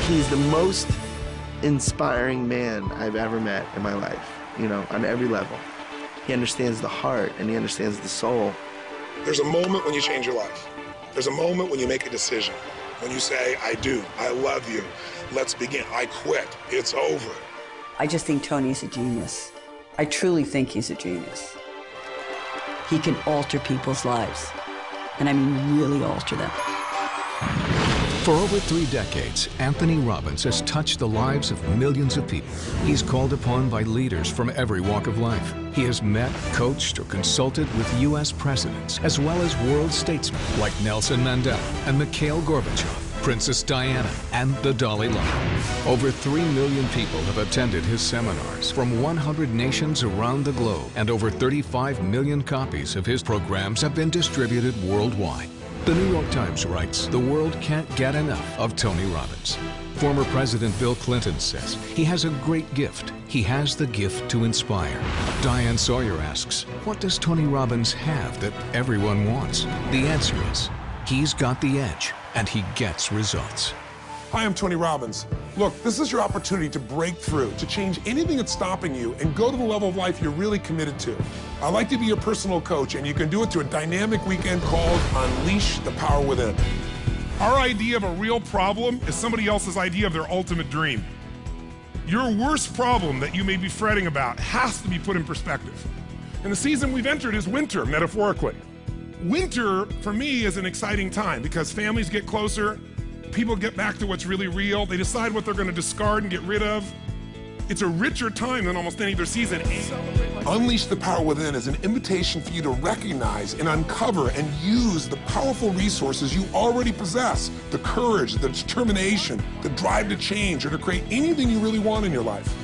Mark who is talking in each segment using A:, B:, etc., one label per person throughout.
A: He's the most inspiring man I've ever met in my life, you know, on every level. He understands the heart and he understands the soul.
B: There's a moment when you change your life. There's a moment when you make a decision. When you say, I do, I love you, let's begin, I quit, it's over.
C: I just think Tony's a genius. I truly think he's a genius. He can alter people's lives, and I mean really alter them.
D: For over 3 decades, Anthony Robbins has touched the lives of millions of people. He's called upon by leaders from every walk of life. He has met, coached, or consulted with U.S. presidents, as well as world statesmen like Nelson Mandela and Mikhail Gorbachev, Princess Diana, and the Dalai Lama. Over 3 million people have attended his seminars from 100 nations around the globe, and over 35 million copies of his programs have been distributed worldwide. The New York Times writes, the world can't get enough of Tony Robbins. Former President Bill Clinton says he has a great gift. He has the gift to inspire. Diane Sawyer asks, what does Tony Robbins have that everyone wants? The answer is, he's got the edge, and he gets results.
B: Hi, I'm Tony Robbins. Look, this is your opportunity to break through, to change anything that's stopping you and go to the level of life you're really committed to. I'd like to be your personal coach, and you can do it through a dynamic weekend called Unleash the Power Within. Our idea of a real problem is somebody else's idea of their ultimate dream. Your worst problem that you may be fretting about has to be put in perspective. And the season we've entered is winter, metaphorically. Winter, for me, is an exciting time because families get closer, people get back to what's really real, they decide what they're going to discard and get rid of. It's a richer time than almost any other season. Unleash the Power Within is an invitation for you to recognize and uncover and use the powerful resources you already possess. The courage, the determination, the drive to change or to create anything you really want in your life.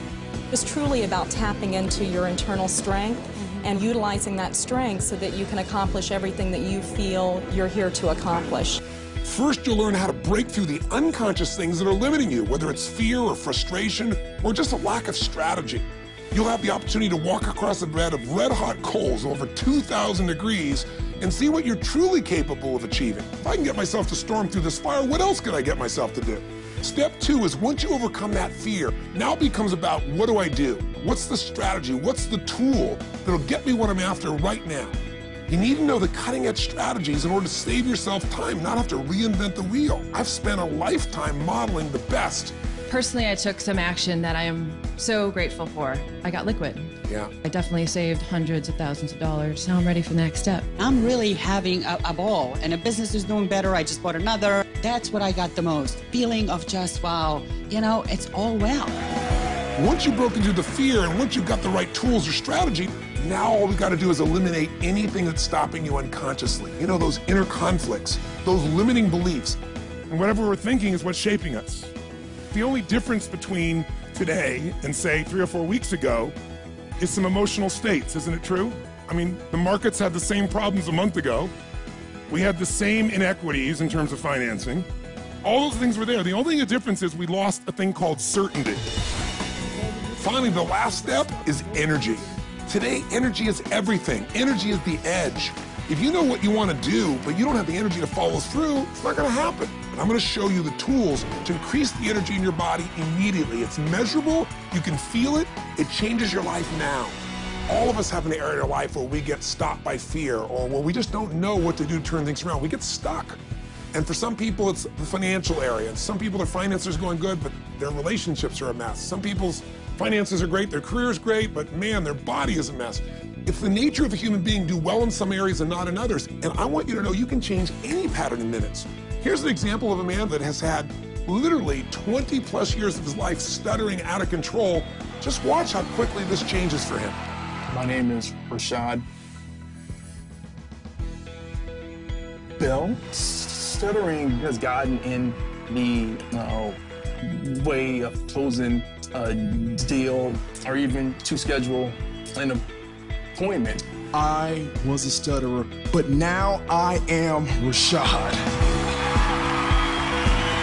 E: It's truly about tapping into your internal strength and utilizing that strength so that you can accomplish everything that you feel you're here to accomplish.
B: First, you'll learn how to break through the unconscious things that are limiting you, whether it's fear or frustration or just a lack of strategy. You'll have the opportunity to walk across a bed of red-hot coals over 2,000 degrees and see what you're truly capable of achieving. If I can get myself to storm through this fire, what else can I get myself to do? Step 2 is once you overcome that fear, now it becomes about what do I do? What's the strategy? What's the tool that'll get me what I'm after right now? You need to know the cutting-edge strategies in order to save yourself time, not have to reinvent the wheel. I've spent a lifetime modeling the best.
F: Personally, I took some action that I am so grateful for. I got liquid.
B: Yeah.
F: I definitely saved hundreds of thousands of dollars. Now I'm ready for the next step.
C: I'm really having a ball, and the business is doing better. I just bought another. That's what I got the most. Feeling of just, wow, you know, it's all well.
B: Once you've broken through the fear and once you've got the right tools or strategy, now all we got to do is eliminate anything that's stopping you unconsciously. You know, those inner conflicts, those limiting beliefs. And whatever we're thinking is what's shaping us. The only difference between today and, say, 3 or 4 weeks ago is some emotional states, isn't it true? I mean, the markets had the same problems a month ago. We had the same inequities in terms of financing. All those things were there. The only difference is we lost a thing called certainty. Finally, the last step is energy. Today, energy is everything. Energy is the edge. If you know what you want to do, but you don't have the energy to follow through, it's not going to happen. And I'm going to show you the tools to increase the energy in your body immediately. It's measurable. You can feel it. It changes your life now. All of us have an area in our life where we get stopped by fear or where we just don't know what to do to turn things around. We get stuck. And for some people, it's the financial area. And some people, their finances are going good, but their relationships are a mess. Some people's finances are great, their career is great, but man, their body is a mess. It's the nature of a human being to do well in some areas and not in others. And I want you to know you can change any pattern in minutes. Here's an example of a man that has had literally 20 plus years of his life stuttering out of control. Just watch how quickly this changes for him.
G: My name is Rashad. Bill, stuttering has gotten in the way of closing a deal or even to schedule an appointment.
H: I was a stutterer, but now I am Rashad.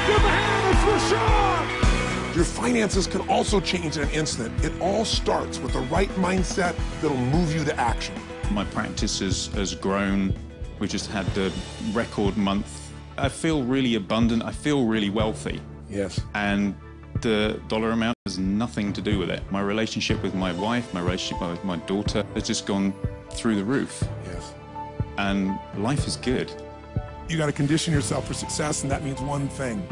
B: Give a hand for Rashad! Your finances can also change in an instant. It all starts with the right mindset that'll move you to action.
I: My practice has grown. We just had the record month. I feel really abundant. I feel really wealthy.
B: Yes.
I: And the dollar amount has nothing to do with it. My relationship with my wife, my relationship with my daughter has just gone through the roof.
B: Yes.
I: And life is good.
B: You got to condition yourself for success, and that means one thing.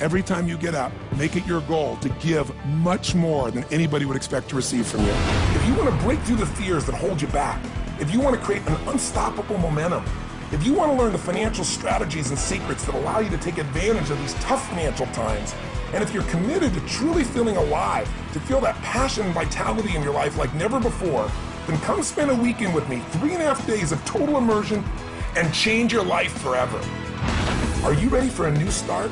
B: Every time you get up, make it your goal to give much more than anybody would expect to receive from you. If you want to break through the fears that hold you back, if you want to create an unstoppable momentum, if you want to learn the financial strategies and secrets that allow you to take advantage of these tough financial times, and if you're committed to truly feeling alive, to feel that passion and vitality in your life like never before, then come spend a weekend with me, 3.5 days of total immersion, and change your life forever. Are you ready for a new start?